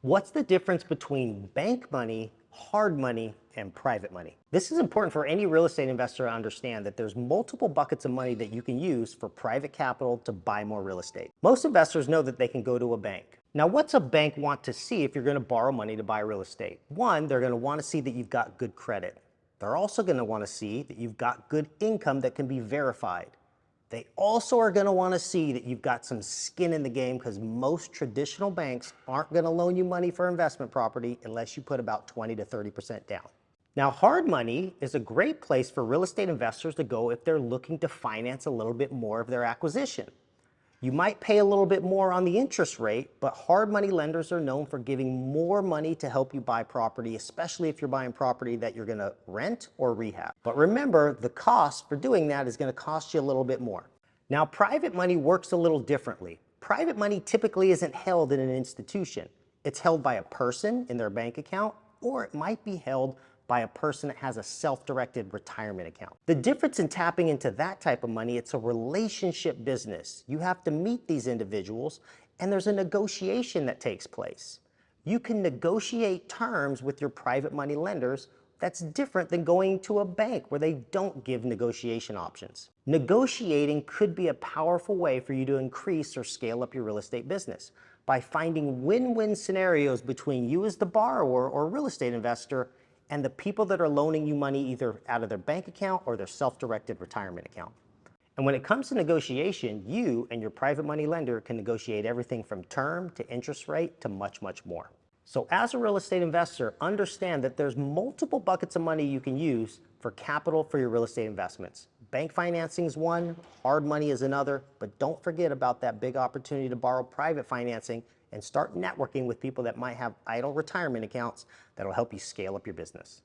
What's the difference between bank money, hard money, and private money? This is important for any real estate investor to understand that there's multiple buckets of money that you can use for private capital to buy more real estate. Most investors know that they can go to a bank. Now, what's a bank want to see if you're going to borrow money to buy real estate? One, they're going to want to see that you've got good credit. They're also going to want to see that you've got good income that can be verified. They also are going to want to see that you've got some skin in the game, because most traditional banks aren't going to loan you money for investment property unless you put about 20 to 30% down. Now, hard money is a great place for real estate investors to go if they're looking to finance a little bit more of their acquisition. You might pay a little bit more on the interest rate, but hard money lenders are known for giving more money to help you buy property, especially if you're buying property that you're going to rent or rehab. But remember, the cost for doing that is going to cost you a little bit more. Now, private money works a little differently. Private money typically isn't held in an institution. It's held by a person in their bank account, or it might be held by a person that has a self-directed retirement account. The difference in tapping into that type of money, it's a relationship business. You have to meet these individuals, and there's a negotiation that takes place. You can negotiate terms with your private money lenders that's different than going to a bank where they don't give negotiation options. Negotiating could be a powerful way for you to increase or scale up your real estate business by finding win-win scenarios between you as the borrower or real estate investor and the people that are loaning you money either out of their bank account or their self-directed retirement account. And when it comes to negotiation, you and your private money lender can negotiate everything from term to interest rate to much, much more. So as a real estate investor, understand that there's multiple buckets of money you can use for capital for your real estate investments. Bank financing is one, hard money is another, but don't forget about that big opportunity to borrow private financing and start networking with people that might have idle retirement accounts that'll help you scale up your business.